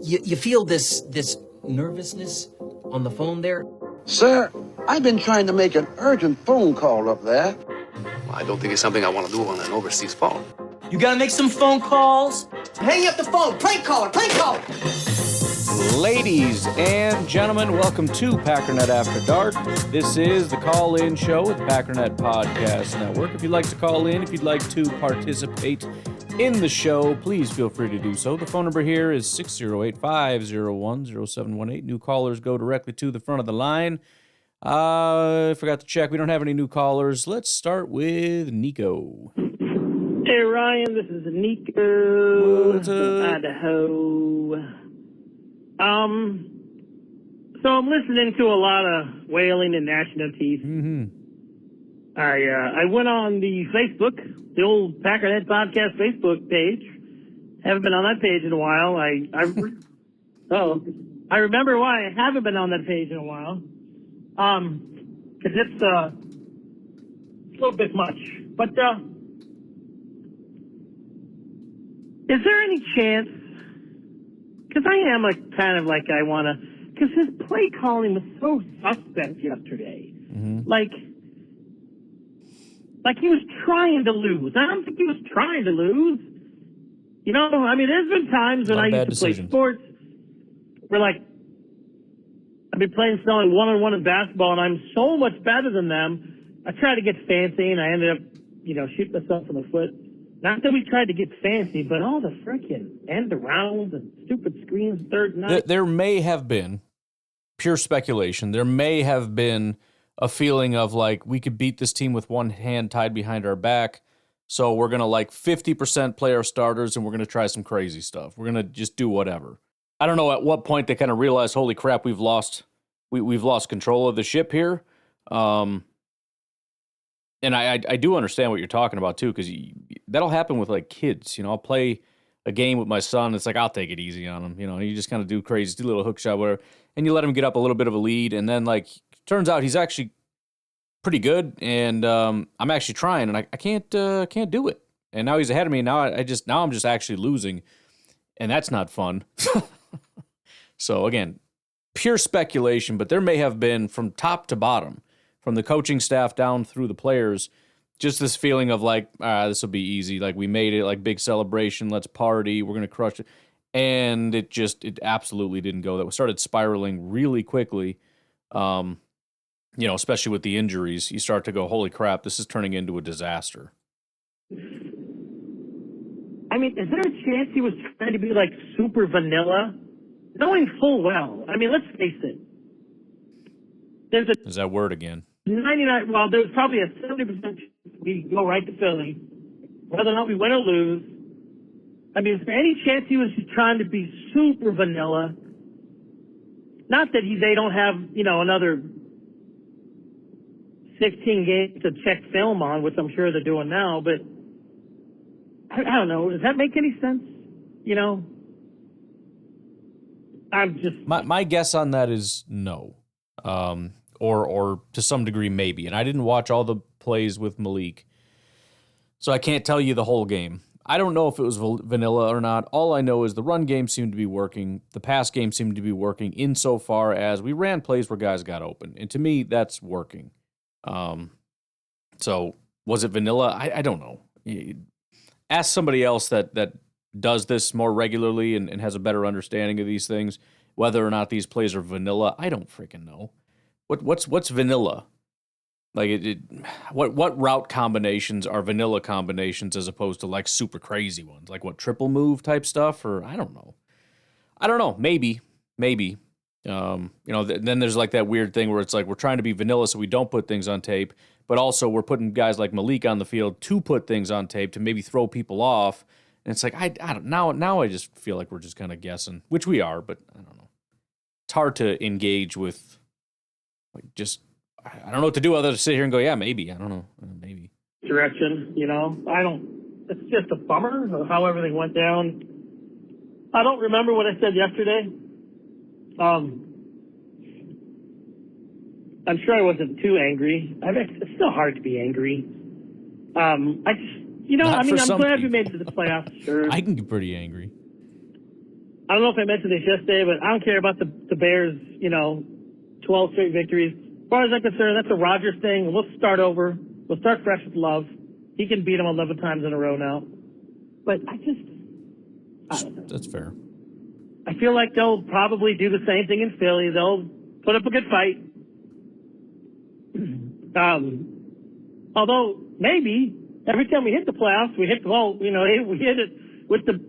You feel this nervousness on the phone there? Sir, I've been trying to make an urgent phone call up there. Well, I don't think it's something I want to do on an overseas phone. You gotta make some phone calls. Hang up the phone. Prank caller. Prank caller. Ladies and gentlemen, welcome to Packernet After Dark. This is the call-in show with the Packernet Podcast Network. If you'd like to call in, if you'd like to participate in the show, please feel free to do so. The phone number here is 608-501-0718. New callers go directly to the front of the line. I forgot to check. We don't have any new callers. Let's start with Nico. Hey, Ryan. This is Nico What's up? from Idaho. So I'm listening to a lot of wailing and gnashing of teeth. Mm-hmm. I went on the Facebook, the old Packernet Podcast Facebook page. Haven't been on that page in a while. I remember why I haven't been on that page in a while. Because it's a little bit much. But is there any chance? Because I am I want to. Because his play calling was so suspect yesterday. Mm-hmm. Like he was trying to lose. I don't think he was trying to lose. You know, I mean, there's been times when I used to play sports where, like, I've been selling one-on-one in basketball, and I'm so much better than them. I tried to get fancy, and I ended up, shooting myself in the foot. Not that we tried to get fancy, but all the frickin' end arounds and stupid screens, third night. There may have been, pure speculation, there may have been a feeling of like we could beat this team with one hand tied behind our back, so we're going to 50% play our starters and we're going to try some crazy stuff. We're going to just do whatever. I don't know at what point they kind of realized, holy crap, we've lost control of the ship here. And I do understand what you're talking about too, because that'll happen with like kids. I'll play a game with my son. It's like, I'll take it easy on him. You just kind of do crazy, do a little hook shot, whatever, and you let him get up a little bit of a lead, and then turns out he's actually pretty good, and I'm actually trying, and I can't do it. And now he's ahead of me. Now I'm just actually losing, and that's not fun. So again, pure speculation, but there may have been from top to bottom, from the coaching staff down through the players, just this feeling of this will be easy. Like, we made it, big celebration. Let's party. We're going to crush it. And it absolutely didn't go. That started spiraling really quickly. Especially with the injuries, you start to go, holy crap, this is turning into a disaster. I mean, is there a chance he was trying to be super vanilla? Knowing full well. I mean, let's face it. Is that word again? 99, well, there's probably a 70% chance we go right to Philly, whether or not we win or lose. I mean, is there any chance he was just trying to be super vanilla? Not that they don't have, another 16 games to check film on, which I'm sure they're doing now, but I don't know. Does that make any sense? I'm just... My guess on that is no. Or to some degree, maybe. And I didn't watch all the plays with Malik, so I can't tell you the whole game. I don't know if it was vanilla or not. All I know is the run game seemed to be working. The pass game seemed to be working insofar as we ran plays where guys got open. And to me, that's working. So was it vanilla? I don't know. Ask somebody else that does this more regularly and has a better understanding of these things, whether or not these plays are vanilla. I don't freaking know. What's vanilla? What route combinations are vanilla combinations as opposed to super crazy ones? Triple move type stuff? Or I don't know. Maybe. Then there's that weird thing where it's we're trying to be vanilla so we don't put things on tape, but also we're putting guys like Malik on the field to put things on tape to maybe throw people off. And it's I don't now I just feel like we're just kind of guessing, which we are, but I don't know. It's hard to engage with I don't know what to do other than sit here and go, yeah, maybe. I don't know. Maybe. Direction, it's just a bummer of how everything went down. I don't remember what I said yesterday. I'm sure I wasn't too angry. It's still hard to be angry. I'm glad we made it to the playoffs. Sure. I can get pretty angry. I don't know if I mentioned this yesterday, but I don't care about the Bears, 12 straight victories. As far as I'm concerned, that's a Rodgers thing. We'll start over. We'll start fresh with Love. He can beat him 11 times in a row now. But I don't know. That's fair. I feel like they'll probably do the same thing in Philly. They'll put up a good fight. Although maybe every time we hit the playoffs, we hit it with the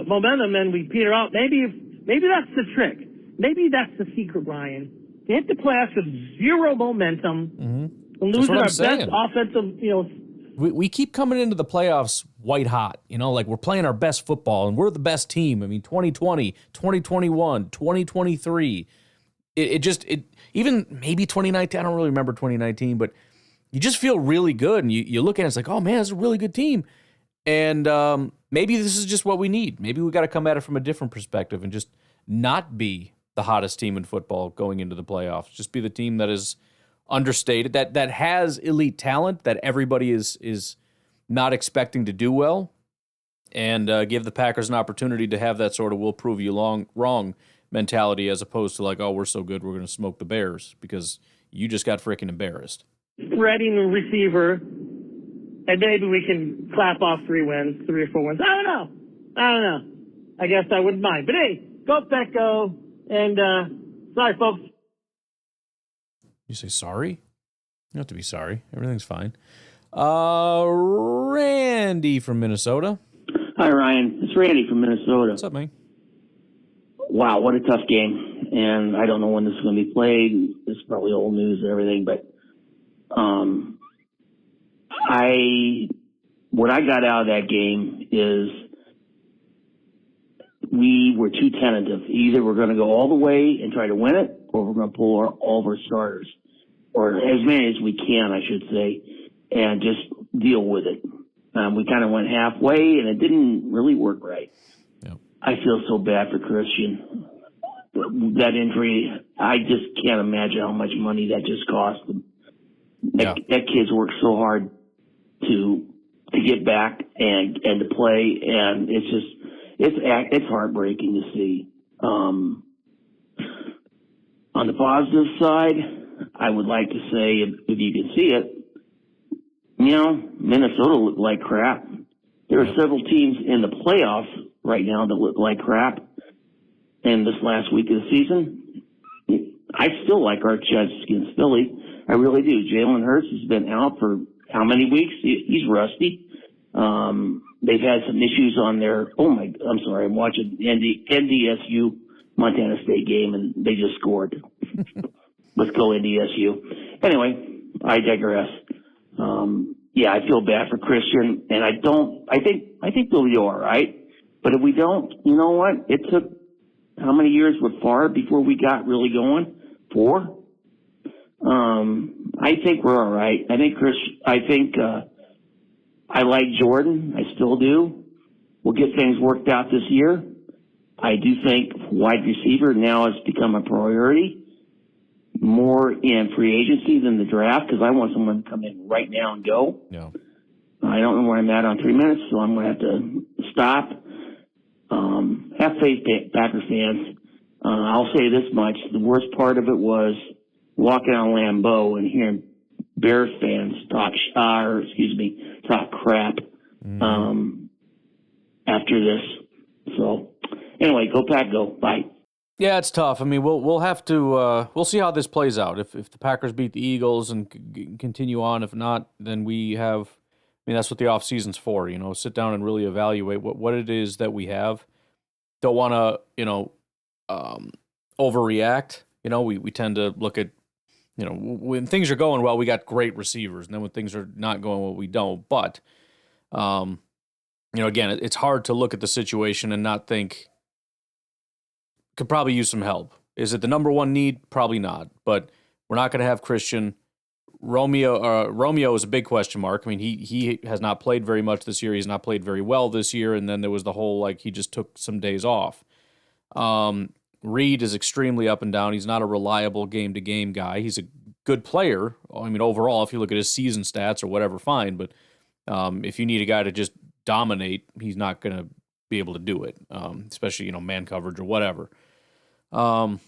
momentum and we peter out. Maybe that's the trick. Maybe that's the secret, Ryan. We hit the playoffs with zero momentum and losing our best offensive, We keep coming into the playoffs white hot, like we're playing our best football and we're the best team. I mean, 2020, 2021, 2023. Even maybe 2019. I don't really remember 2019, but you just feel really good. And you look at it, it's like, oh man, it's a really good team. And maybe this is just what we need. Maybe we got to come at it from a different perspective and just not be the hottest team in football going into the playoffs. Just be the team that is understated, that has elite talent, that everybody is not expecting to do well, and give the Packers an opportunity to have that sort of "we'll prove you wrong" mentality, as opposed to like, oh, we're so good, we're going to smoke the Bears because you just got freaking embarrassed. Spreading the receiver, and maybe we can clap off 3 or 4 wins. I don't know. I guess I wouldn't mind. But hey, go Pack, go. And sorry, folks. You say sorry? You don't have to be sorry. Everything's fine. Randy from Minnesota. Hi, Ryan. It's Randy from Minnesota. What's up, man? Wow, what a tough game. And I don't know when this is going to be played. It's probably old news and everything. But what I got out of that game is we were too tentative. Either we're going to go all the way and try to win it, or we're going to pull all of our starters, or as many as we can, I should say, and just deal with it. We kind of went halfway, and it didn't really work right. Yep. I feel so bad for Christian. That injury, I just can't imagine how much money that just cost him. That kid's worked so hard to get back and to play, and it's heartbreaking to see. On the positive side, I would like to say, if you can see it, Minnesota looked like crap. There are several teams in the playoffs right now that look like crap. And this last week of the season, I still like our chances against Philly. I really do. Jalen Hurts has been out for how many weeks? He's rusty. They've had some issues on their, I'm sorry, I'm watching NDSU Montana State game, and they just scored. Let's go NDSU. Anyway, I digress. I feel bad for Christian, and I think they'll be all right. But if we don't, you know what? It took how many years with Favre before we got really going? 4? I think we're all right. I like Jordan. I still do. We'll get things worked out this year. I do think wide receiver now has become a priority, more in free agency than the draft, because I want someone to come in right now and go. Yeah. I don't know where I'm at on 3 minutes, so I'm going to have to stop. Have faith, Packer fans. I'll say this much. The worst part of it was walking on Lambeau and hearing Bears fans talk crap after this. So anyway, go Pack, go. Bye. Yeah, it's tough. I mean, we'll have to we'll see how this plays out. If the Packers beat the Eagles and continue on, if not, then we have. I mean, that's what the offseason's for. Sit down and really evaluate what it is that we have. Don't want to overreact. We tend to look at when things are going well, we got great receivers, and then when things are not going well, we don't. But again, it's hard to look at the situation and not think. Could probably use some help. Is it the number one need? Probably not. But we're not going to have Christian. Romeo is a big question mark. I mean, he has not played very much this year. He's not played very well this year. And then there was the whole, he just took some days off. Reed is extremely up and down. He's not a reliable game-to-game guy. He's a good player. I mean, overall, if you look at his season stats or whatever, fine. But if you need a guy to just dominate, he's not going to be able to do it, especially, man coverage or whatever. And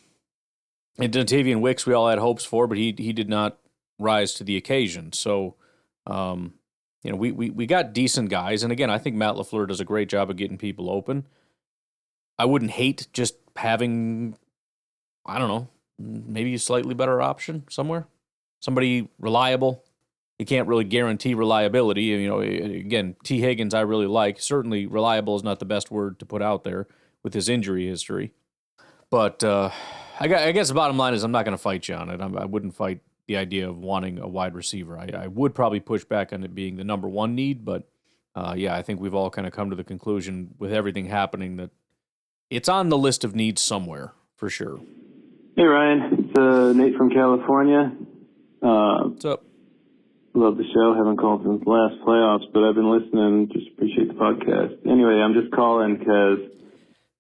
Dontavian Wicks, we all had hopes for, but he did not rise to the occasion. So, we got decent guys. And again, I think Matt LaFleur does a great job of getting people open. I wouldn't hate just having, I don't know, maybe a slightly better option somewhere. Somebody reliable. You can't really guarantee reliability. Again, T. Higgins I really like. Certainly reliable is not the best word to put out there with his injury history. But I guess the bottom line is I'm not going to fight you on it. I wouldn't fight the idea of wanting a wide receiver. I would probably push back on it being the number one need, but I think we've all kind of come to the conclusion with everything happening that it's on the list of needs somewhere, for sure. Hey, Ryan. It's Nate from California. What's up? Love the show. Haven't called since the last playoffs, but I've been listening. Just appreciate the podcast. Anyway, I'm just calling because...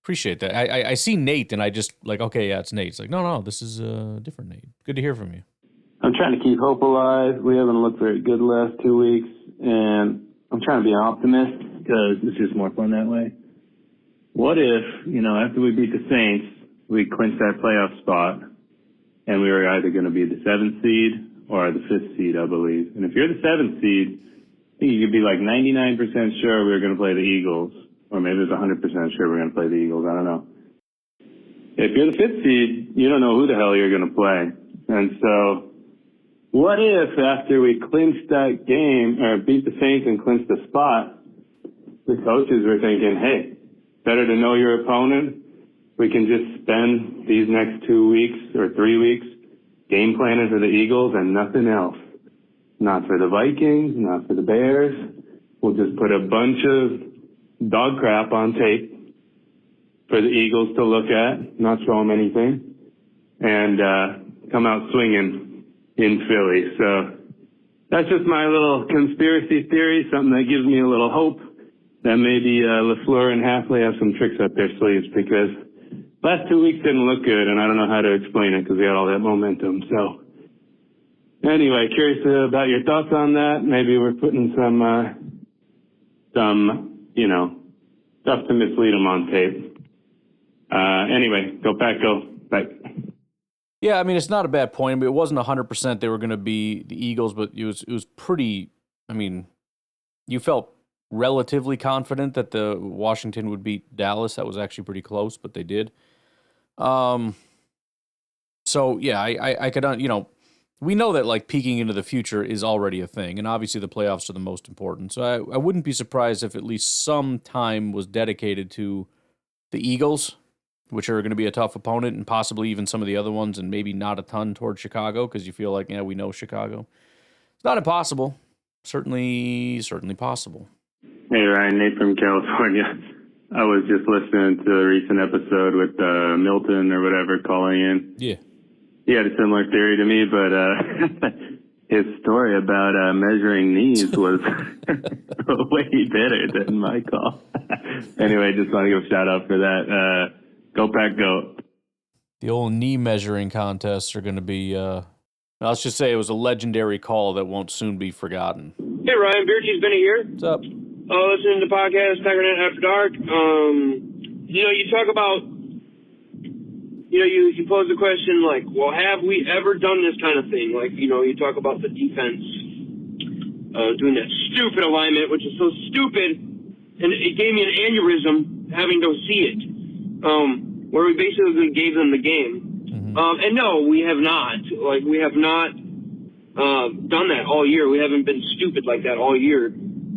Appreciate that. I see Nate, and I just okay, yeah, it's Nate. It's like, no, this is a different Nate. Good to hear from you. I'm trying to keep hope alive. We haven't looked very good the last 2 weeks, and I'm trying to be an optimist because it's just more fun that way. What if, after we beat the Saints, we clinched that playoff spot, and we were either going to be the 7th seed or the 5th seed, I believe. And if you're the 7th seed, I think you could be 99% sure we were going to play the Eagles, or maybe it's 100% sure we're going to play the Eagles. I don't know. If you're the 5th seed, you don't know who the hell you're going to play. And so what if after we clinched that game, or beat the Saints and clinched the spot, the coaches were thinking, hey, better to know your opponent. We can just spend these next 2 weeks or 3 weeks game planning for the Eagles and nothing else. Not for the Vikings, not for the Bears. We'll just put a bunch of dog crap on tape for the Eagles to look at, not show them anything, and come out swinging in Philly. So that's just my little conspiracy theory, something that gives me a little hope that maybe LaFleur and Halfley have some tricks up their sleeves, because last 2 weeks didn't look good, and I don't know how to explain it because we had all that momentum. So anyway, curious about your thoughts on that. Maybe we're putting some stuff to mislead them on tape. Anyway, go Pack, go. Bye. Yeah, I mean, it's not a bad point. It wasn't 100% they were going to be the Eagles, but it was pretty, you felt relatively confident that the Washington would beat Dallas. That was actually pretty close, but they did. So yeah, I could, we know that peeking into the future is already a thing, and obviously the playoffs are the most important. So I wouldn't be surprised if at least some time was dedicated to the Eagles, which are going to be a tough opponent, and possibly even some of the other ones, and maybe not a ton towards Chicago, because you feel like, we know Chicago. It's not impossible. Certainly possible. Hey, Ryan, Nate from California. I was just listening to a recent episode with Milton or whatever calling in. Yeah. He had a similar theory to me, but his story about measuring knees was way better than my call. Anyway, just want to give a shout out for that. Go Pack, go. The old knee measuring contests are going to be, let's just say it was a legendary call that won't soon be forgotten. Hey, Ryan, Beer Cheese Benny here. What's up? Listening to the podcast, Packernet After Dark. You talk about, you pose the question, well, have we ever done this kind of thing? You talk about the defense doing that stupid alignment, which is so stupid, and it gave me an aneurysm having to see it, where we basically gave them the game. Mm-hmm. And no, we have not. We have not done that all year. We haven't been stupid like that all year.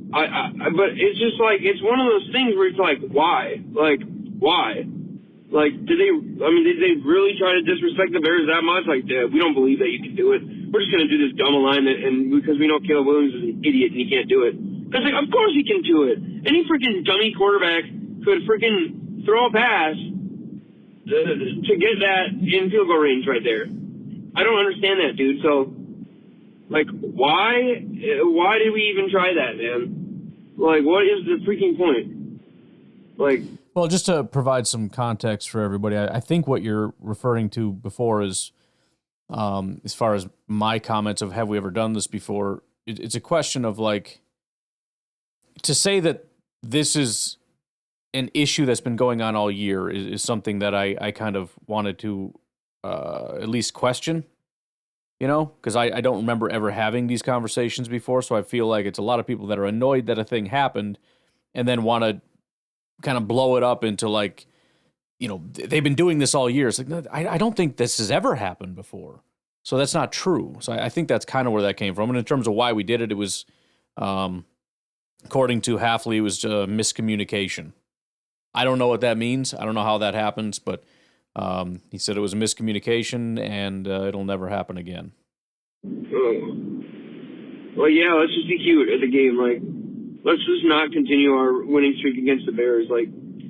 But it's just it's one of those things where it's why? Why? Did they really try to disrespect the Bears that much? We don't believe that you can do it. We're just going to do this dumb alignment, and because we know Caleb Williams is an idiot and he can't do it. Because, of course he can do it. Any freaking dummy quarterback could freaking throw a pass to get that in field goal range right there. I don't understand that, dude. So, why did we even try that, man? What is the freaking point? Well, just to provide some context for everybody, I think what you're referring to before is, as far as my comments of have we ever done this before, it's a question of to say that this is an issue that's been going on all year is something that I kind of wanted to at least question, because I don't remember ever having these conversations before. So I feel like it's a lot of people that are annoyed that a thing happened and then want to kind of blow it up into like, they've been doing this all year. It's like, I don't think this has ever happened before. So that's not true. So I think that's kind of where that came from. And in terms of why we did it, it was, according to Halfley, it was miscommunication. I don't know what that means. I don't know how that happens, but he said it was a miscommunication and it'll never happen again. Oh. Well, yeah, let's just be cute at the game. Like, let's just not continue our winning streak against the Bears. Like,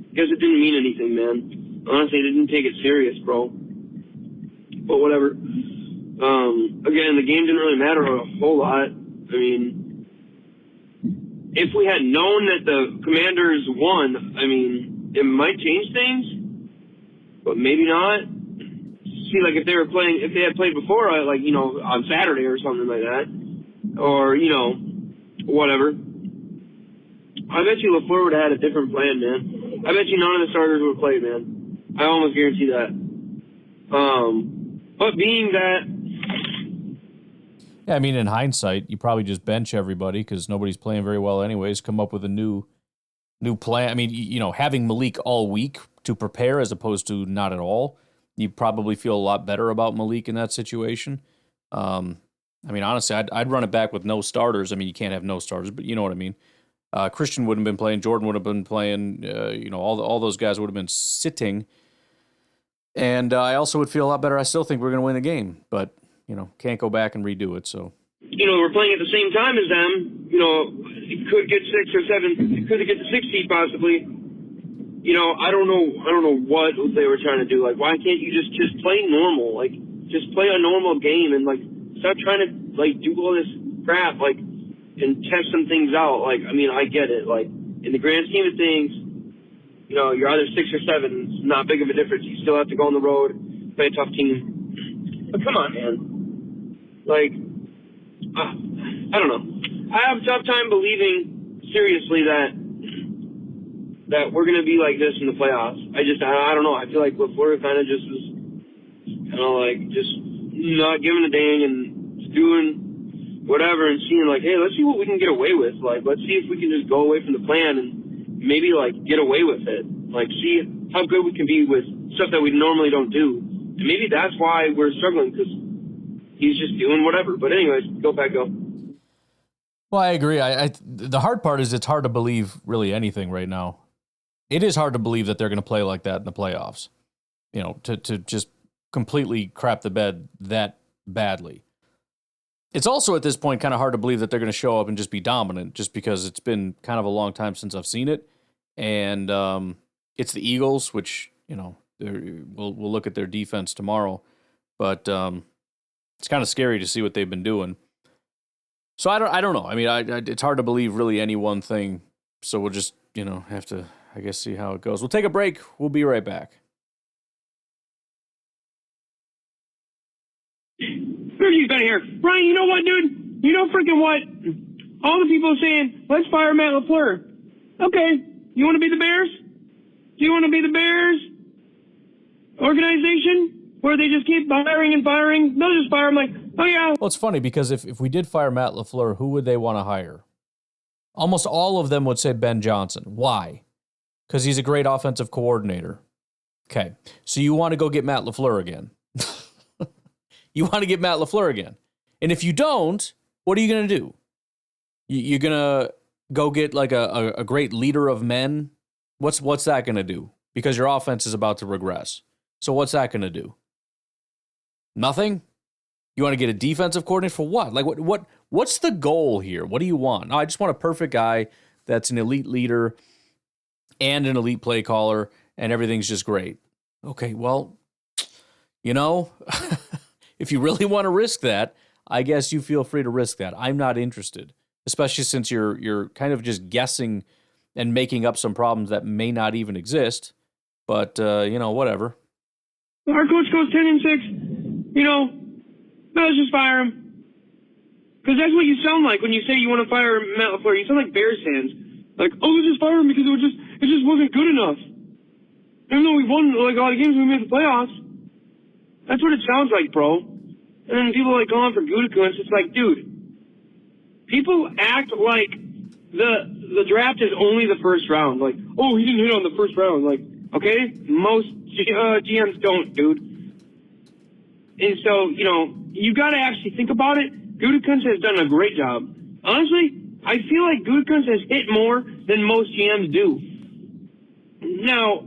because it didn't mean anything, man. Honestly, they didn't take it serious, bro. But whatever. Again, the game didn't really matter a whole lot. I mean, if we had known that the Commanders won, I mean, it might change things, but maybe not. See, like if they had played before, like, on Saturday or something like that, or, whatever. I bet you LaFleur would have had a different plan, man. I bet you none of the starters would have played, man. I almost guarantee that. But being that... Yeah, I mean, in hindsight, you probably just bench everybody because nobody's playing very well anyways, come up with a new plan. I mean, having Malik all week to prepare as opposed to not at all, you probably feel a lot better about Malik in that situation. I mean, honestly, I'd run it back with no starters. I mean, you can't have no starters, but you know what I mean. Christian wouldn't have been playing. Jordan would have been playing. All those guys would have been sitting. And I also would feel a lot better. I still think we're going to win the game, but, can't go back and redo it. So, we're playing at the same time as them. It could get 6 or 7. It could get to 6 feet possibly. I don't know what they were trying to do. Like, why can't you just play normal? Like, just play a normal game and, like, stop trying to, like, do all this crap, like, and test some things out. Like, I mean, I get it. Like, in the grand scheme of things, you're either 6 or 7. It's not big of a difference. You still have to go on the road, play a tough team. But come on, man. Like, I don't know. I have a tough time believing, seriously, that we're going to be like this in the playoffs. I don't know. I feel like LaFleur kind of just was kind of like just not giving a dang and doing whatever and seeing like, hey, let's see what we can get away with. Like, let's see if we can just go away from the plan and maybe like get away with it. Like, see how good we can be with stuff that we normally don't do. And maybe that's why we're struggling, because he's just doing whatever. But anyways, go. Well, I agree. The hard part is it's hard to believe really anything right now. It is hard to believe that they're going to play like that in the playoffs. To just completely crap the bed that badly. It's also at this point kind of hard to believe that they're going to show up and just be dominant, just because it's been kind of a long time since I've seen it. And it's the Eagles, which, we'll look at their defense tomorrow. But it's kind of scary to see what they've been doing. So I don't know. I mean, it's hard to believe really any one thing. So we'll just, have to, I guess, see how it goes. We'll take a break. We'll be right back. He's been here. Brian, you know what, dude? You know freaking what? All the people are saying, let's fire Matt LaFleur. Okay. You want to be the Bears? Do you want to be the Bears organization where they just keep hiring and firing? They'll just fire him like, oh, yeah. Well, it's funny because if we did fire Matt LaFleur, who would they want to hire? Almost all of them would say Ben Johnson. Why? Because he's a great offensive coordinator. Okay. So you want to go get Matt LaFleur again. You want to get Matt LaFleur again. And if you don't, what are you going to do? You're going to go get like a great leader of men? What's that going to do? Because your offense is about to regress. So what's that going to do? Nothing? You want to get a defensive coordinator for what? Like what's the goal here? What do you want? No, I just want a perfect guy that's an elite leader and an elite play caller, and everything's just great. Okay, well, if you really want to risk that, I guess you feel free to risk that. I'm not interested, especially since you're kind of just guessing and making up some problems that may not even exist. But whatever. Our coach goes 10-6. Let's just fire him. Because that's what you sound like when you say you want to fire Matt LaFleur. You sound like Bears fans. Like, oh, let's just fire him because it just wasn't good enough. Even though we won like a lot of games, we made the playoffs. That's what it sounds like, bro. And then people like calling for Gutekunst. It's like, dude, people act like the draft is only the first round. Like, oh, he didn't hit on the first round. Like, okay, most GMs don't, dude. And so, you know, you got to actually think about it. Gutekunst has done a great job. Honestly, I feel like Gutekunst has hit more than most GMs do. Now,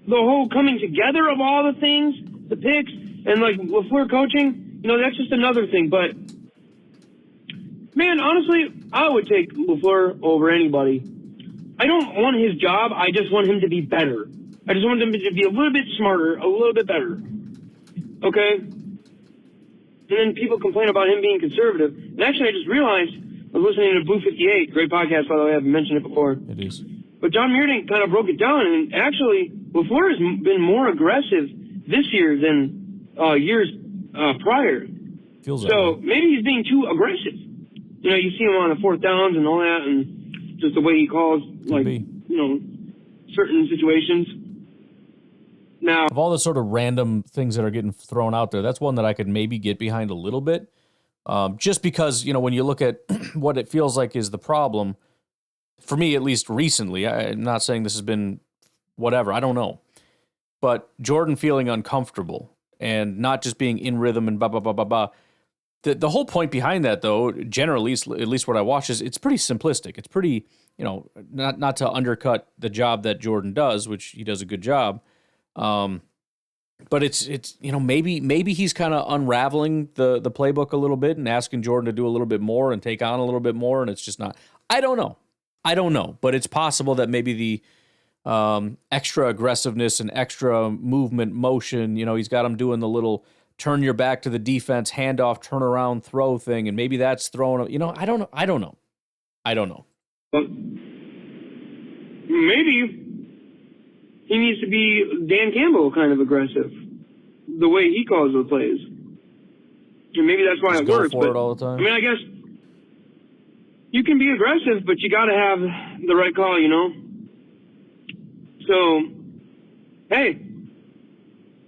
the whole coming together of all the things, the picks, and like LaFleur coaching, you know, that's just another thing. But, man, honestly, I would take LaFleur over anybody. I don't want his job. I just want him to be better. I just want him to be a little bit smarter, a little bit better. Okay? And then people complain about him being conservative. And actually, I just realized, I was listening to Blue 58, great podcast, by the way, I haven't mentioned it before. It is. But John Meerdink kind of broke it down, and actually, LaFleur has been more aggressive this year than years prior. Feels so maybe he's being too aggressive. You know, you see him on the fourth downs and all that, and just the way he calls, like, you know, certain situations. Now, of all the sort of random things that are getting thrown out there, that's one that I could maybe get behind a little bit. Just because, you know, when you look at what it feels like is the problem, for me, at least recently, I'm not saying this has been whatever, I don't know. But Jordan feeling uncomfortable and not just being in rhythm and blah, blah, blah, blah, blah. The whole point behind that, though, generally, at least what I watch, is it's pretty simplistic. It's pretty, you know, not to undercut the job that Jordan does, which he does a good job. But it's you know, maybe he's kind of unraveling the playbook a little bit and asking Jordan to do a little bit more and take on a little bit more, and it's just not. I don't know, but it's possible that maybe the extra aggressiveness and extra movement, motion, you know, he's got him doing the little turn your back to the defense, handoff, turn around, throw thing, and maybe that's throwing. You know, I don't know. But maybe he needs to be Dan Campbell kind of aggressive, the way he calls the plays. And maybe that's why Just it works. Go for it all the time. I mean, I guess you can be aggressive, but you got to have the right call, you know? So, hey.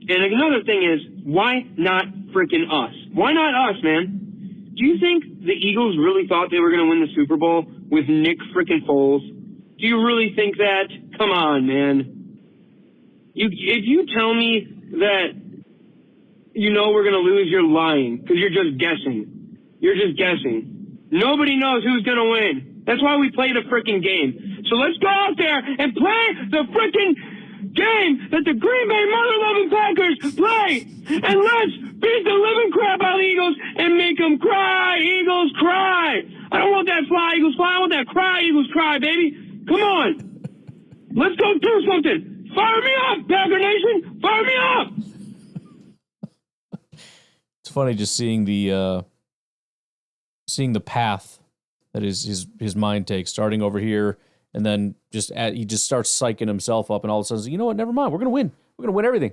And another thing is, why not freaking us? Why not us, man? Do you think the Eagles really thought they were going to win the Super Bowl with Nick freaking Foles? Do you really think that? Come on, man. If you tell me that you know we're going to lose, you're lying, because you're just guessing. You're just guessing. Nobody knows who's going to win. That's why we play the freaking game. So let's go out there and play the freaking game that the Green Bay mother-loving Packers play. And let's beat the living crap out of the Eagles and make them cry. Eagles, cry. I don't want that fly, Eagles, fly. I want that cry, Eagles, cry, baby. Come on. Let's go do something. Fire me up, Packer Nation! Fire me up! It's funny just seeing the path that his mind takes, starting over here, and then he just starts psyching himself up, and all of a sudden, you know what? Never mind. We're gonna win. We're gonna win everything.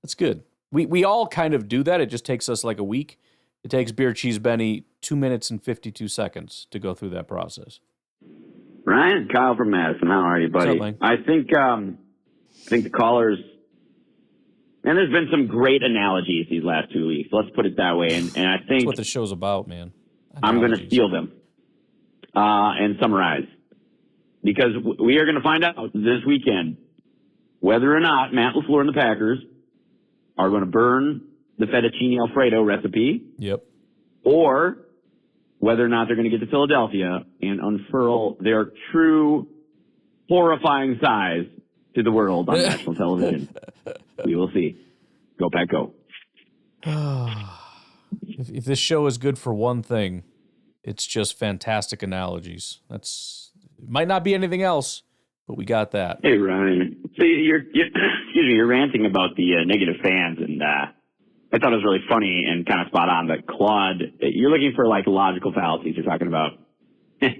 That's good. We all kind of do that. It just takes us like a week. It takes Beer Cheese Benny 2 minutes and 52 seconds to go through that process. Ryan, Kyle from Madison. How are you, buddy? What's up, I think the callers, and there's been some great analogies these last 2 weeks. Let's put it that way. And I think that's what the show's about, man. Analogies. I'm going to steal them and summarize, because we are going to find out this weekend whether or not Matt LaFleur and the Packers are going to burn the fettuccine Alfredo recipe. Yep. Or whether or not they're going to get to Philadelphia and unfurl their true horrifying size to the world on national television. We will see. Go Pack, go. If this show is good for one thing, it's just fantastic analogies. It might not be anything else, but we got that. Hey, Ryan. So you're ranting about the negative fans, and I thought it was really funny and kind of spot on that Claude, you're looking for like logical fallacies you're talking about.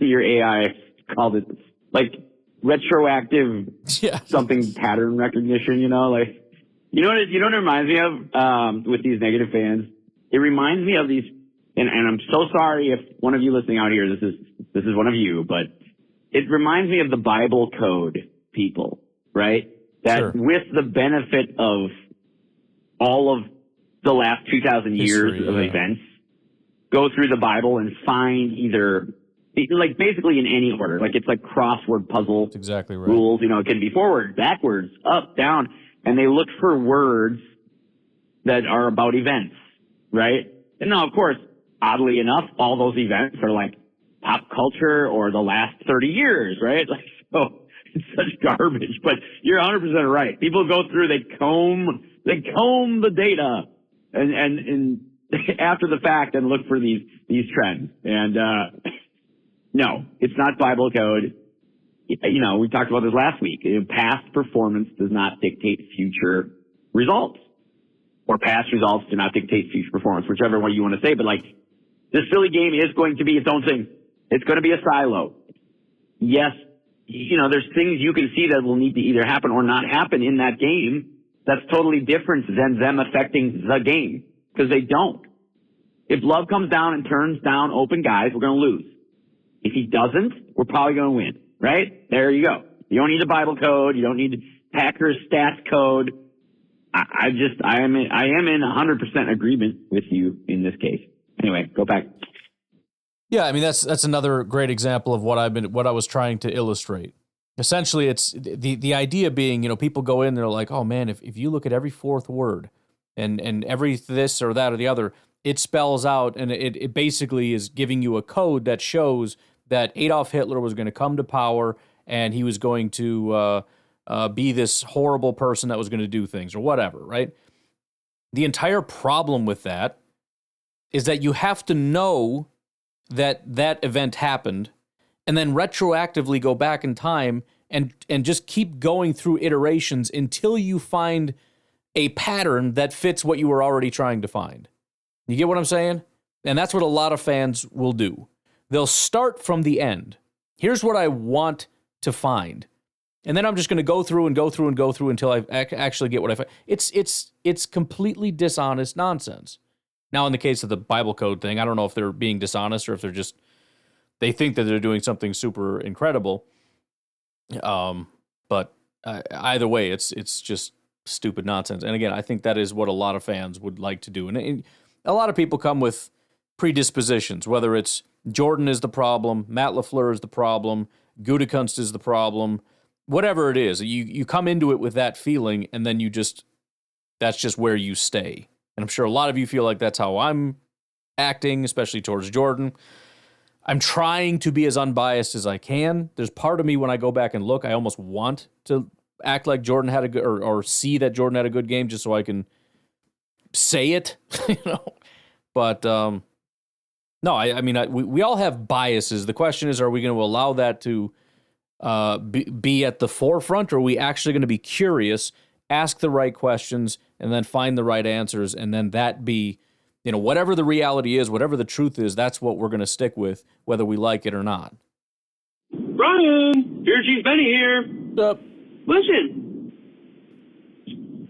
Your AI called it like retroactive something pattern recognition, you know, like, you know what it reminds me of, with these negative fans? It reminds me of these, and I'm so sorry if one of you listening out here, this is one of you, but it reminds me of the Bible code people, right? That Sure. with the benefit of all of the last 2,000 years History, of yeah. events, go through the Bible and find either, like basically in any order, like it's like crossword puzzle That's exactly right. rules, it can be forward, backwards, up, down, and they look for words that are about events, right? And now, of course, oddly enough, all those events are like pop culture or the last 30 years, right? Like, so it's such garbage, but you're 100% right. People go through, they comb the data and after the fact and look for these trends. And, no, it's not Bible code. We talked about this last week. Past performance does not dictate future results, or past results do not dictate future performance, whichever way you want to say. But like, this Philly game is going to be its own thing. It's going to be a silo. Yes, there's things you can see that will need to either happen or not happen in that game. That's totally different than them affecting the game, because they don't. If Love comes down and turns down open guys, we're going to lose. If he doesn't, we're probably going to win, right? There you go. You don't need a Bible code. You don't need Packers stats code. I am in 100% agreement with you in this case. Anyway, go back. Yeah, I mean that's another great example of what I was trying to illustrate. Essentially, it's the idea being, people go in, they're like, oh man, if you look at every fourth word and every this or that or the other, it spells out, and it basically is giving you a code that shows that Adolf Hitler was going to come to power and he was going to be this horrible person that was going to do things or whatever, right? The entire problem with that is that you have to know that event happened and then retroactively go back in time and just keep going through iterations until you find a pattern that fits what you were already trying to find. You get what I'm saying? And that's what a lot of fans will do. They'll start from the end. Here's what I want to find. And then I'm just going to go through and go through and go through until I actually get what I find. It's completely dishonest nonsense. Now, in the case of the Bible code thing, I don't know if they're being dishonest or if they think that they're doing something super incredible. But either way, it's just stupid nonsense. And again, I think that is what a lot of fans would like to do. And a lot of people come with predispositions, whether it's Jordan is the problem, Matt LaFleur is the problem, Gutekunst is the problem, whatever it is. You come into it with that feeling, and then that's just where you stay. And I'm sure a lot of you feel like that's how I'm acting, especially towards Jordan. I'm trying to be as unbiased as I can. There's part of me when I go back and look, I almost want to act like Jordan had a good, or see that Jordan had a good game just so I can say it, But no, I mean, we all have biases. The question is, are we going to allow that to be at the forefront, or are we actually going to be curious, ask the right questions, and then find the right answers, and then that be, whatever the reality is, whatever the truth is, that's what we're going to stick with, whether we like it or not. Brian, Beer Cheese Benny here. What's up? Listen,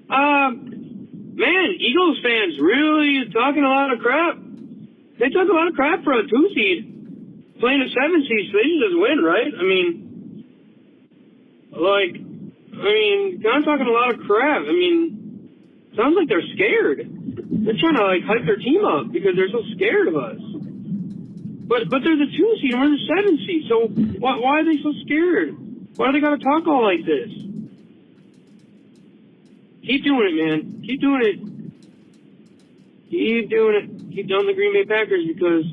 man, Eagles fans really talking a lot of crap. They talk a lot of crap for a 2 seed playing a 7 seed, so they should just win, right? I mean, kind of talking a lot of crap. I mean, sounds like they're scared. They're trying to hype their team up because they're so scared of us. But they're the 2 seed and we're the 7 seed. So why are they so scared? Why do they got to talk all like this? Keep doing it, man. Keep doing it. Keep doing it. Keep down the Green Bay Packers, because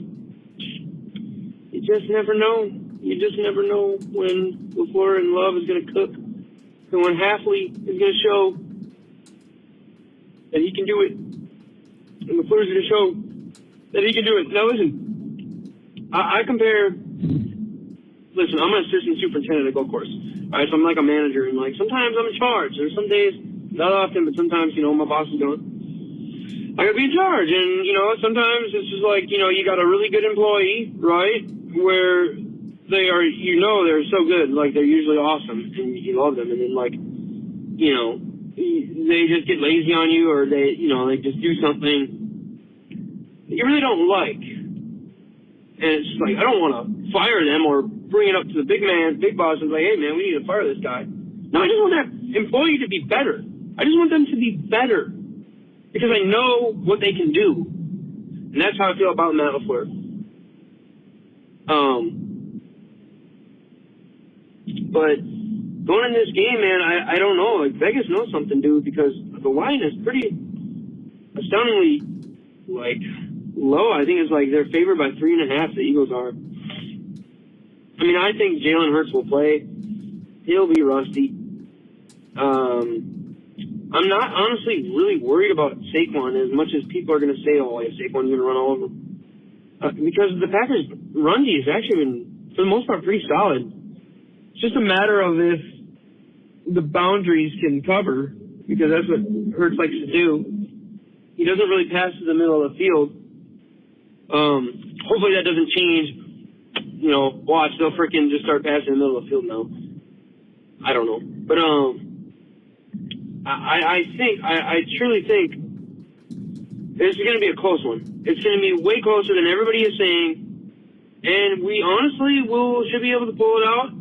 you just never know. You just never know when LaFleur and Love is going to cook, and when Halfley is going to show that he can do it, and LaFleur is going to show that he can do it. Now, listen, I compare. Listen, I'm an assistant superintendent at a golf course. All right, so I'm like a manager, and sometimes I'm in charge. There's some days, not often, but sometimes, my boss is going, I gotta be in charge. And, sometimes it's just you got a really good employee, right? Where they are, they're so good. They're usually awesome and you love them. And then they just get lazy on you, or they just do something that you really don't like. And it's just I don't want to fire them or bring it up to the big man, big boss, and be like, hey, man, we need to fire this guy. No, I just want that employee to be better. I just want them to be better because I know what they can do. And that's how I feel about Matt LaFleur. But going in this game, man, I don't know. Like, Vegas knows something, dude, because the line is pretty astoundingly, like, low. I think it's like they're favored by 3.5, the Eagles are. I mean, I think Jalen Hurts will play. He'll be rusty. I'm not honestly really worried about Saquon as much as people are going to say, oh, yeah, Saquon's going to run all over him. Because the Packers' run D has actually been, for the most part, pretty solid. It's just a matter of if the boundaries can cover, because that's what Hurts likes to do. He doesn't really pass to the middle of the field. Hopefully that doesn't change. You know, watch, they'll freaking just start passing in the middle of the field now. I don't know. But I truly think this is going to be a close one. It's going to be way closer than everybody is saying, and we honestly should be able to pull it out.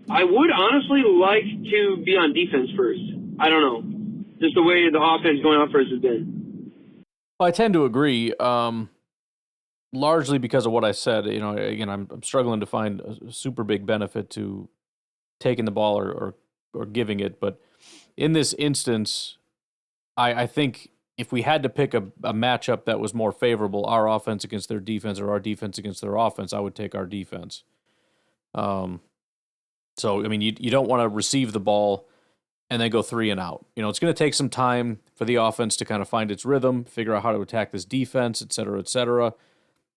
I would honestly like to be on defense first. I don't know. Just the way the offense going out first has been. Well, I tend to agree, largely because of what I said. You know, again, I'm struggling to find a super big benefit to taking the ball or giving it. But in this instance, I think if we had to pick a matchup that was more favorable, our offense against their defense or our defense against their offense, I would take our defense. So, I mean, you don't want to receive the ball and then go 3 and out. You know, it's going to take some time for the offense to kind of find its rhythm, figure out how to attack this defense, et cetera, et cetera.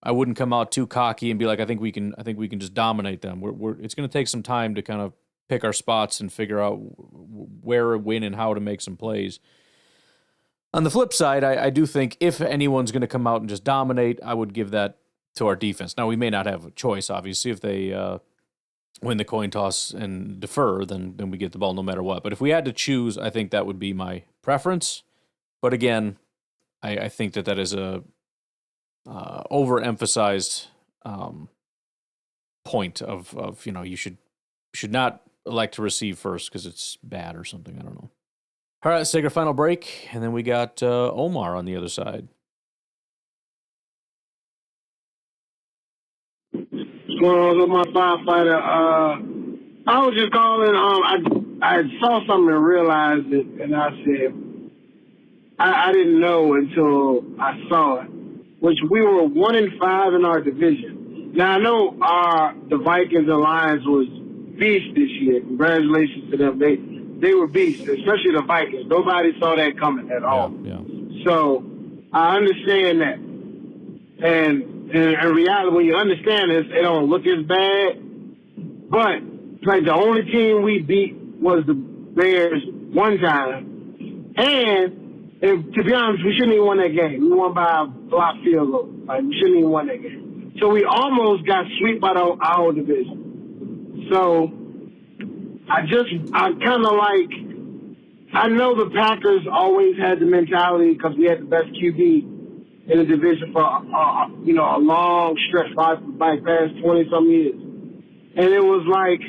I wouldn't come out too cocky and be like, I think we can just dominate them. It's going to take some time to kind of pick our spots and figure out where, when, and how to make some plays. On the flip side, I do think if anyone's going to come out and just dominate, I would give that to our defense. Now, we may not have a choice, obviously. If they win the coin toss and defer, then we get the ball no matter what. But if we had to choose, I think that would be my preference. But again, I think that is a overemphasized point of you know, you should not elect to receive first because it's bad or something. I don't know. All right, let's take our final break, and then we got Omar on the other side. What's going on with my firefighter? I was just calling. I saw something and realized it, and I said, I didn't know until I saw it, which we were 1-5 in our division. Now, I know the Vikings and Lions was beast this year. Congratulations to them. They were beasts, especially the Vikings. Nobody saw that coming at all. Yeah. So I understand that. And in reality, when you understand this, it don't look as bad. But like the only team we beat was the Bears one time. And to be honest, we shouldn't even won that game. We won by a blocked field goal. Like, we shouldn't even won that game. So we almost got swept by our division. So I kind of like, I know the Packers always had the mentality because we had the best QB in the division for, a long stretch, past 20-some years. And it was like,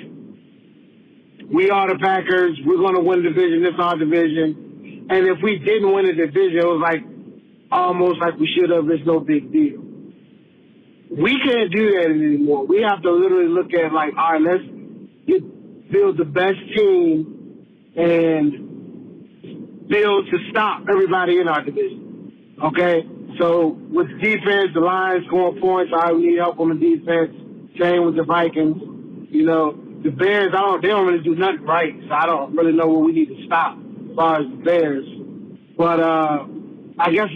we are the Packers, we're going to win the division, this is our division. And if we didn't win the division, it was like, almost like we should have, it's no big deal. We can't do that anymore. We have to literally look at like, all right, let's build the best team and build to stop everybody in our division. Okay? So with defense, the Lions scoring points, all right, we need help on the defense. Same with the Vikings. You know, the Bears, they don't really do nothing right, so I don't really know what we need to stop as far as the Bears. But I guess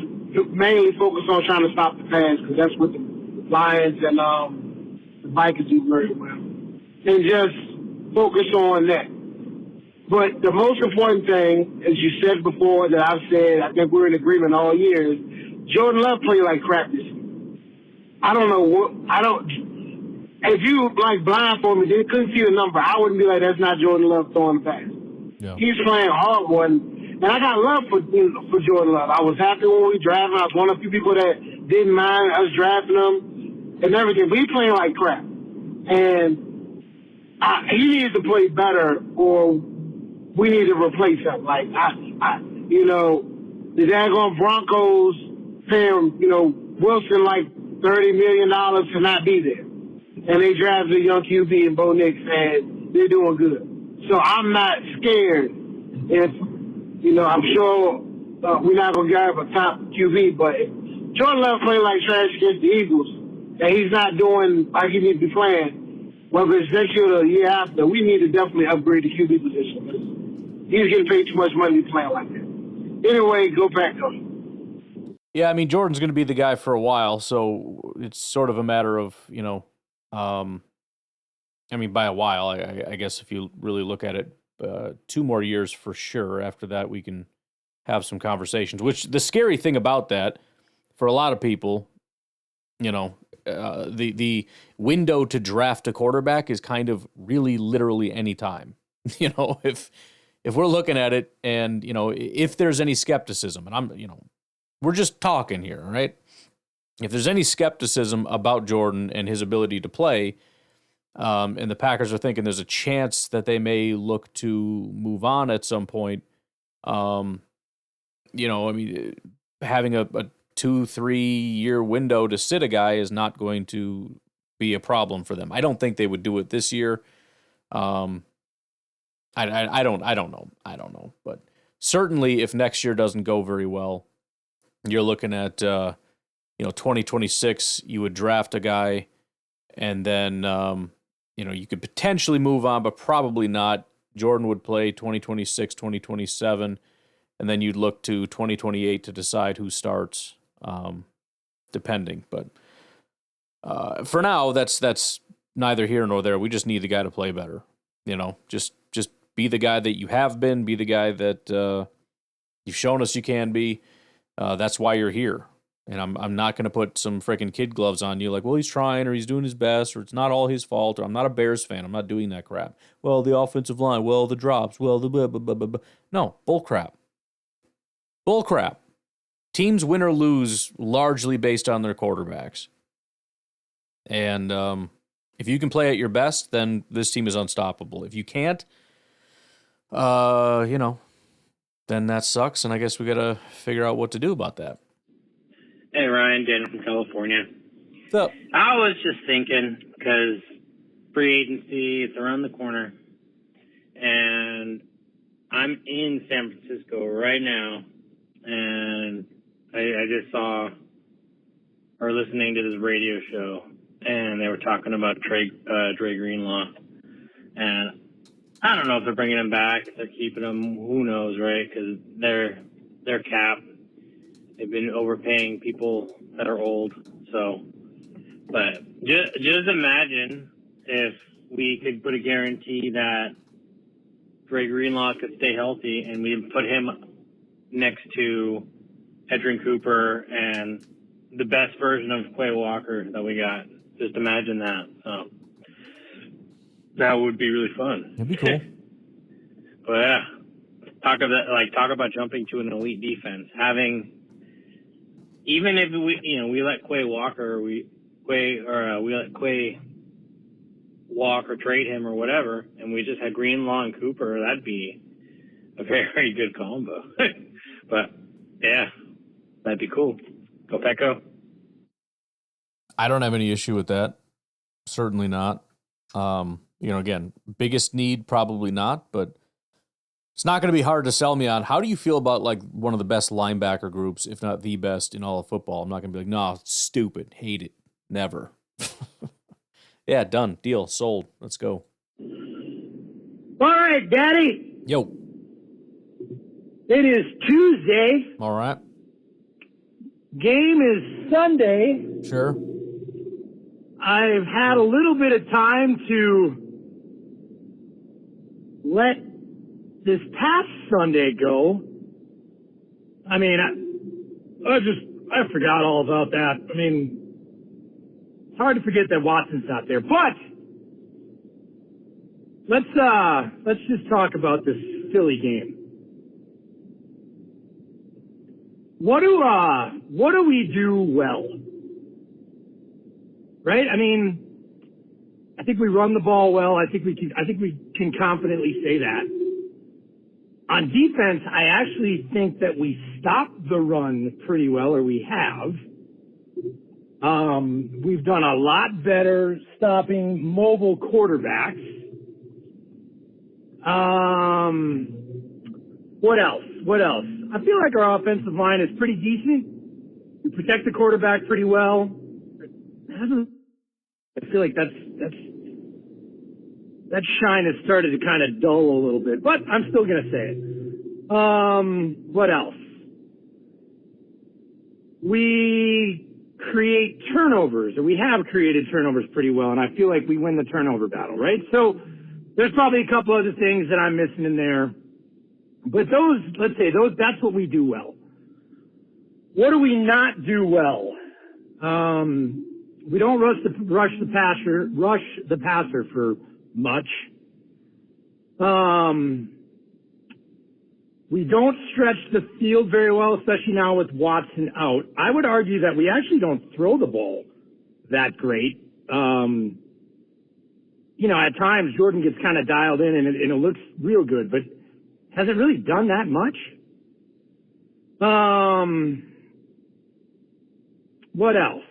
mainly focus on trying to stop the pass because that's what the Lions and the Vikings do very well. And just focus on that. But the most important thing, as you said before, that I've said, I think we're in agreement all year, is Jordan Love played like crap this year. If you like blindfold me, they couldn't see the number, I wouldn't be like, that's not Jordan Love throwing the pass. Yeah. He's playing hard one. And I got love for Jordan Love. I was happy when we drafted him. I was one of the few people that didn't mind us drafting him. and everything. But he playing like crap. And he needs to play better, or we need to replace him. Like, the daggone Broncos pay him, Wilson like $30 million to not be there. And they drafted a young QB in Bo Nix, and they're doing good. So I'm not scared if, I'm sure we're not going to grab a top QB, but if Jordan Love playing like trash against the Eagles, and he's not doing like he needs to be playing, whether it's next year or the year after, we need to definitely upgrade the QB position. He's getting paid too much money to play like that. Anyway, go Packers. Yeah, I mean, Jordan's going to be the guy for a while, so it's sort of a matter of, by a while, I guess if you really look at it, 2 more years for sure. After that, we can have some conversations, which the scary thing about that, for a lot of people, the window to draft a quarterback is kind of really literally any time. If we're looking at it and, if there's any skepticism, and we're just talking here, right? If there's any skepticism about Jordan and his ability to play, and the Packers are thinking there's a chance that they may look to move on at some point, having a 2-3 year window to sit a guy is not going to be a problem for them. I don't think they would do it this year. I don't know, but certainly if next year doesn't go very well, you're looking at 2026. You would draft a guy, and then you could potentially move on, but probably not. Jordan would play 2026, 2027, and then you'd look to 2028 to decide who starts, depending. But for now, that's neither here nor there. We just need the guy to play better. Just be the guy that you have been. Be the guy that you've shown us you can be. That's why you're here. And I'm not going to put some freaking kid gloves on you like, well, he's trying or he's doing his best or it's not all his fault or I'm not a Bears fan. I'm not doing that crap. Well, the offensive line, well, the drops, well, the blah, blah, blah, blah, blah. No, bull crap. Bull crap. Teams win or lose largely based on their quarterbacks. And if you can play at your best, then this team is unstoppable. If you can't, then that sucks. And I guess we got to figure out what to do about that. Hey, Ryan, Dan from California. What's up? I was just thinking, because free agency, it's around the corner, and I'm in San Francisco right now, and I just saw or listening to this radio show, and they were talking about Dre Greenlaw, and I don't know if they're bringing him back, if they're keeping him, who knows, right? Because they're capped. They've been overpaying people that are old. So, but just imagine if we could put a guarantee that Dre Greenlaw could stay healthy and we put him next to Edrin Cooper and the best version of Quay Walker that we got. Just imagine that. So, that would be really fun. That'd be cool. But yeah, talk about jumping to an elite defense, even if we let Quay Walker, we let Quay walk or trade him or whatever, and we just had Greenlaw and Cooper, that'd be a very, very good combo. But yeah, that'd be cool. Go Pecco. I don't have any issue with that. Certainly not. Again, biggest need, probably not, but it's not going to be hard to sell me on. How do you feel about like one of the best linebacker groups, if not the best in all of football? I'm not going to be like, no, it's stupid, hate it, never. Yeah, done, deal, sold. Let's go. All right, Daddy. Yo. It is Tuesday. All right. Game is Sunday. Sure. I've had a little bit of time to let this past Sunday go. I mean, I forgot all about that. I mean, it's hard to forget that Watson's not there. But let's just talk about this Philly game. What do we do well? right? I mean, I think we run the ball well. I think we can confidently say that. On defense, I actually think that we stopped the run pretty well, or we have. We've done a lot better stopping mobile quarterbacks. What else? I feel like our offensive line is pretty decent. We protect the quarterback pretty well. I feel like that shine has started to kind of dull a little bit, but I'm still going to say it. What else? We create turnovers, or we have created turnovers pretty well, and I feel like we win the turnover battle, right? So there's probably a couple other things that I'm missing in there. But that's what we do well. What do we not do well? We don't rush the passer for much. We don't stretch the field very well, especially now with Watson out. I would argue that we actually don't throw the ball that great. At times Jordan gets kind of dialed in and it looks real good, but has it really done that much? What else?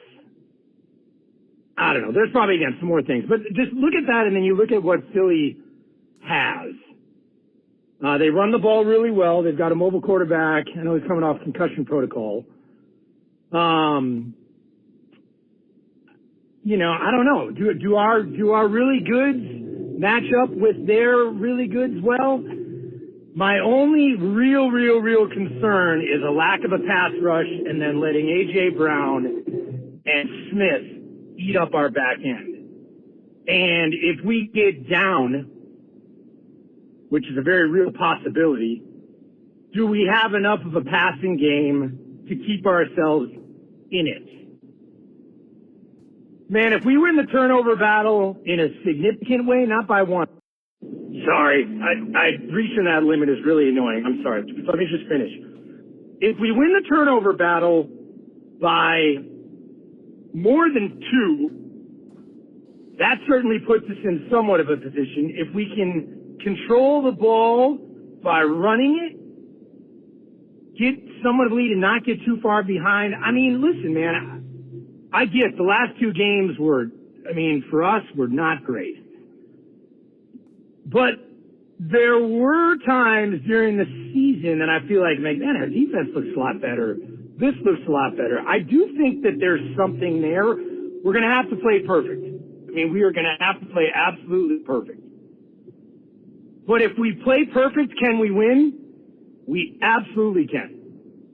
I don't know. There's probably, again, some more things. But just look at that, and then you look at what Philly has. They run the ball really well. They've got a mobile quarterback. I know he's coming off concussion protocol. I don't know. Do our really goods match up with their really goods well? My only real concern is a lack of a pass rush and then letting A.J. Brown and Smith eat up our back end. And if we get down, which is a very real possibility, do we have enough of a passing game to keep ourselves in it? Man, if we win the turnover battle in a significant way, not by one. Sorry, reaching that limit is really annoying. I'm sorry. Let me just finish. If we win the turnover battle by more than 2, that certainly puts us in somewhat of a position. If we can control the ball by running it, get somewhat of a lead and not get too far behind. I mean, listen, man, I get the last 2 games for us, were not great. But there were times during the season that I feel like, man, our defense looks a lot better. This looks a lot better. I do think that there's something there. We're going to have to play perfect. We are going to have to play absolutely perfect. But if we play perfect, can we win? We absolutely can.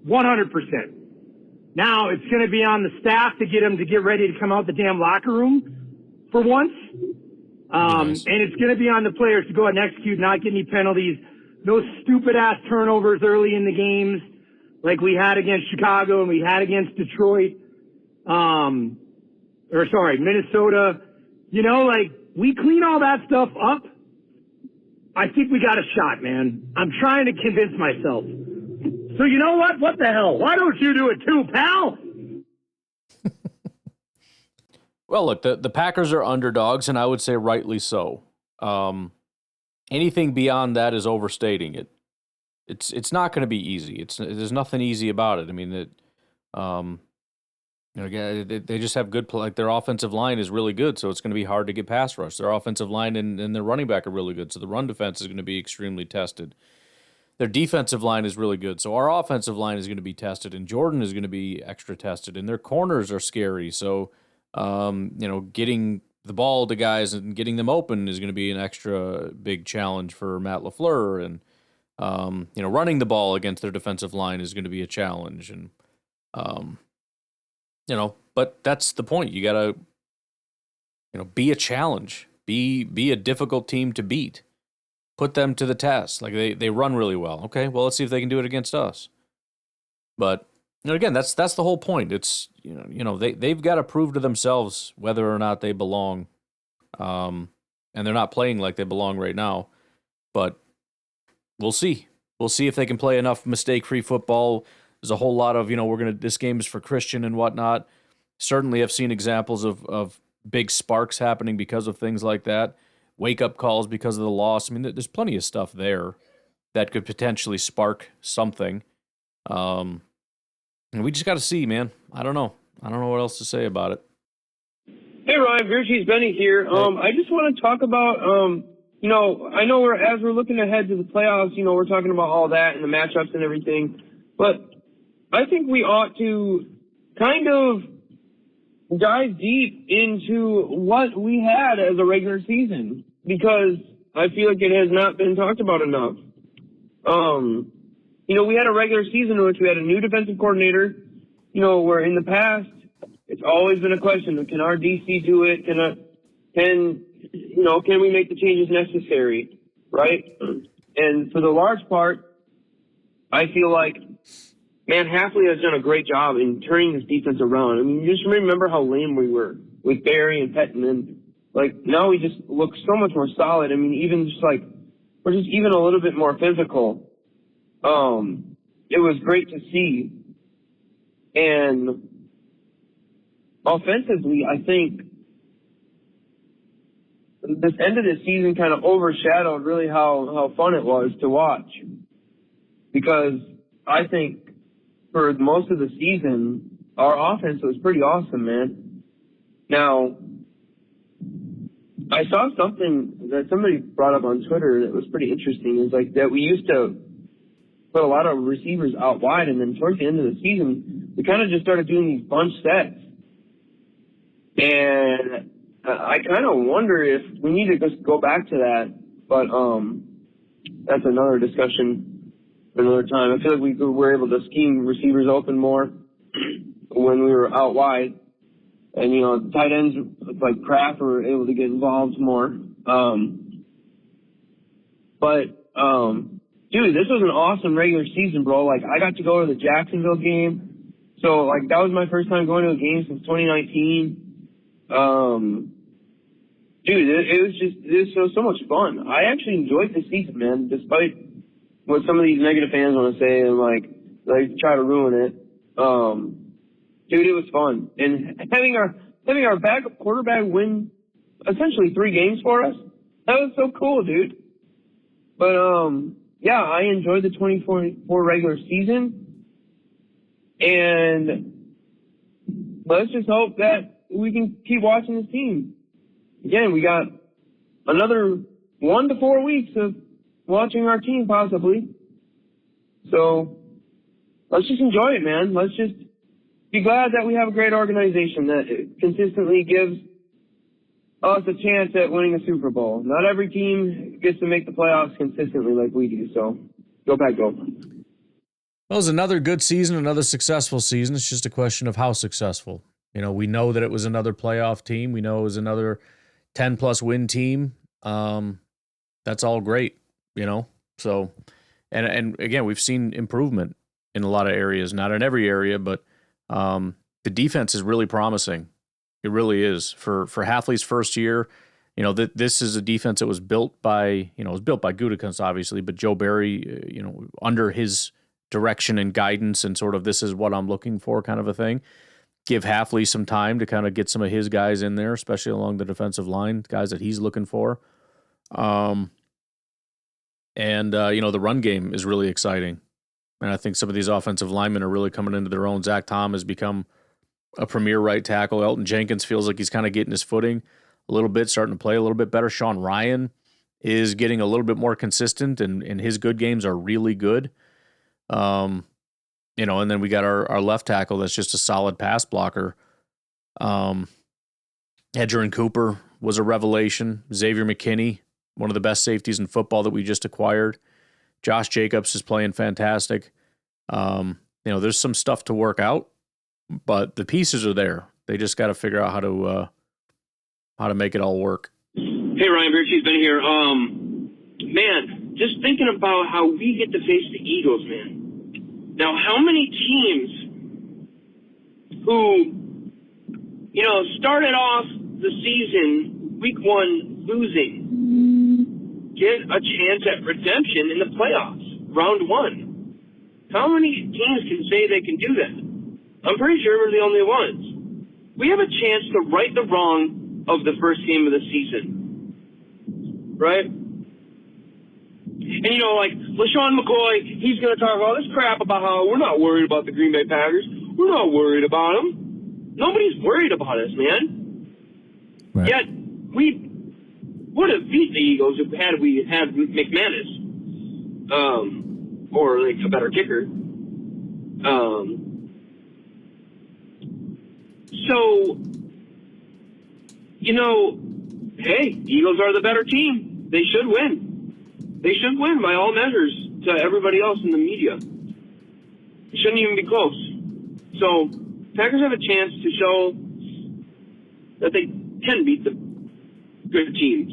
100%. Now, it's going to be on the staff to get them to get ready to come out the damn locker room for once. And it's going to be on the players to go out and execute, not get any penalties. No stupid-ass turnovers early in the games like we had against Chicago and we had against Detroit. Minnesota. We clean all that stuff up. I think we got a shot, man. I'm trying to convince myself. So you know what? What the hell? Why don't you do it too, pal? Well, look, the Packers are underdogs, and I would say rightly so. Anything beyond that is overstating it. It's not going to be easy. There's nothing easy about it. They just have good play. Like, their offensive line is really good, so it's going to be hard to get pass rush. Their offensive line and their running back are really good, so the run defense is going to be extremely tested. Their defensive line is really good, so our offensive line is going to be tested, and Jordan is going to be extra tested, and their corners are scary, so getting the ball to guys and getting them open is going to be an extra big challenge for Matt LaFleur. And, running the ball against their defensive line is going to be a challenge. And, but that's the point. You got to, be a challenge, be a difficult team to beat, put them to the test. Like they run really well. Okay, well, let's see if they can do it against us. But, again, that's the whole point. It's they've got to prove to themselves whether or not they belong, and they're not playing like they belong right now. But we'll see. We'll see if they can play enough mistake-free football. There's a whole lot of this game is for Christian and whatnot. Certainly, I've seen examples of big sparks happening because of things like that, wake-up calls because of the loss. I mean, there's plenty of stuff there that could potentially spark something. And we just got to see, man. I don't know what else to say about it. Hey, Ryan, Beer Cheese Benny here. I just want to talk about, I know as we're looking ahead to the playoffs, we're talking about all that and the matchups and everything, but I think we ought to kind of dive deep into what we had as a regular season, because I feel like it has not been talked about enough. We had a regular season in which we had a new defensive coordinator, where in the past, it's always been a question of, can our DC do it? Can we make the changes necessary? Right? And for the large part, I feel like, man, Halfley has done a great job in turning this defense around. I mean, just remember how lame we were with Barry and Pettin. Now we just look so much more solid. I mean, even just we're just even a little bit more physical. It was great to see. And offensively, I think this end of the season kind of overshadowed really how fun it was to watch. Because I think for most of the season, our offense was pretty awesome, man. Now, I saw something that somebody brought up on Twitter that was pretty interesting. Is that we used to put a lot of receivers out wide, and then towards the end of the season, we kind of just started doing these bunch sets. And I kind of wonder if we need to just go back to that, but that's another discussion for another time. I feel like we were able to scheme receivers open more when we were out wide, and tight ends like Kraft were able to get involved more. Dude, this was an awesome regular season, bro. I got to go to the Jacksonville game, so that was my first time going to a game since 2019. Dude, it was so much fun. I actually enjoyed the season, man, despite what some of these negative fans want to say and try to ruin it. Dude, it was fun. And having our backup quarterback win essentially 3 games for us, that was so cool, dude. But yeah, I enjoyed the 2024 regular season, and let's just hope that we can keep watching this team. Again, we got another 1 to 4 weeks of watching our team, possibly. So let's just enjoy it, man. Let's just be glad that we have a great organization that consistently gives us a chance at winning a Super Bowl. Not every team gets to make the playoffs consistently like we do. So go Pack, go. Well, it was another good season, another successful season. It's just a question of how successful. We know that it was another playoff team. We know it was another 10-plus win team. That's all great, So, and again, we've seen improvement in a lot of areas, not in every area, but the defense is really promising. It really is. For Halfley's first year, this is a defense that was built by, it was built by Gutekunst, obviously, but Joe Barry, under his direction and guidance and sort of this is what I'm looking for kind of a thing. Give Halfley some time to kind of get some of his guys in there, especially along the defensive line, guys that he's looking for. The run game is really exciting. And I think some of these offensive linemen are really coming into their own. Zach Tom has become a premier right tackle. Elton Jenkins feels like he's kind of getting his footing a little bit, starting to play a little bit better. Sean Ryan is getting a little bit more consistent, and his good games are really good. And then we got our left tackle that's just a solid pass blocker. Edgerrin Cooper was a revelation. Xavier McKinney, one of the best safeties in football that we just acquired. Josh Jacobs is playing fantastic. There's some stuff to work out, but the pieces are there. They just got to figure out how to make it all work. Hey, Ryan, Beer Cheese Ben here. Man, just thinking about how we get to face the Eagles, man. Now, how many teams who, started off the season, week 1, losing, get a chance at redemption in the playoffs, round 1? How many teams can say they can do that? I'm pretty sure we're the only ones. We have a chance to right the wrong of the first game of the season, right? And, you know, like, LaShawn McCoy, he's going to talk all this crap about how we're not worried about the Green Bay Packers. We're not worried about them. Nobody's worried about us, man. Right. Yet, we would have beat the Eagles if we had McManus. Or, like, a better kicker. So, you know, hey, Eagles are the better team. They should win. They should win by all measures to everybody else in the media. It shouldn't even be close. So, Packers have a chance to show that they can beat the good teams,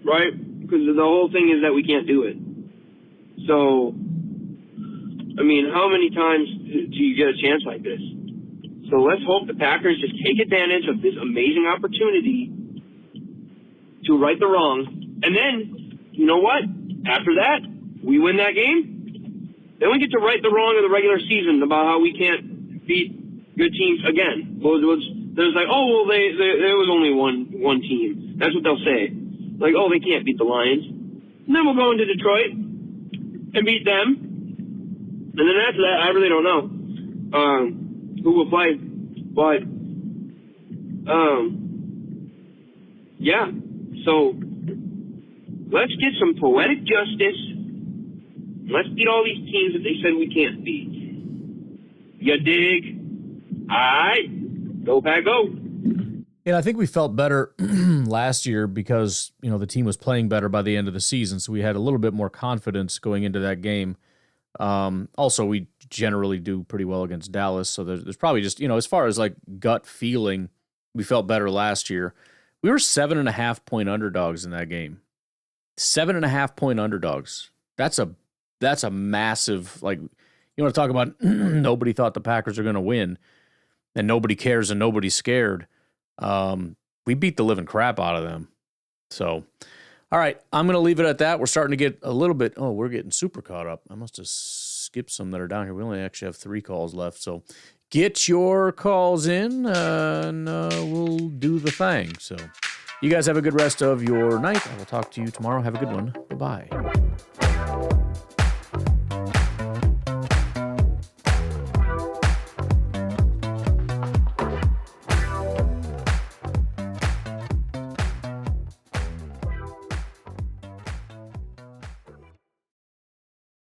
right? Because the whole thing is that we can't do it. So, I mean, how many times do you get a chance like this? So let's hope the Packers just take advantage of this amazing opportunity to right the wrong. And then, you know what? After that, we win that game. Then we get to right the wrong of the regular season about how we can't beat good teams again. There's like, oh, well, there was only one team. That's what they'll say. Like, oh, they can't beat the Lions. And then we'll go into Detroit and beat them. And then after that, I really don't know who will play. But, yeah. So, let's get some poetic justice. Let's beat all these teams that they said we can't beat. You dig? All right. Go Pack, go. And I think we felt better last year because, you know, the team was playing better by the end of the season, so we had a little bit more confidence going into that game. Also, we generally do pretty well against Dallas, so there's probably just, you know, as far as like gut feeling, we felt better last year. We were 7.5-point underdogs in that game. 7.5-point underdogs. That's a massive, like, you want to talk about nobody thought the Packers are going to win and nobody cares and nobody's scared. We beat the living crap out of them. So, all right, I'm going to leave it at that. We're starting to get a little bit, we're getting super caught up. I must have skipped some that are down here. We only actually have 3 calls left. So get your calls in and we'll do the thing. So you guys have a good rest of your night. I will talk to you tomorrow. Have a good one. Bye-bye.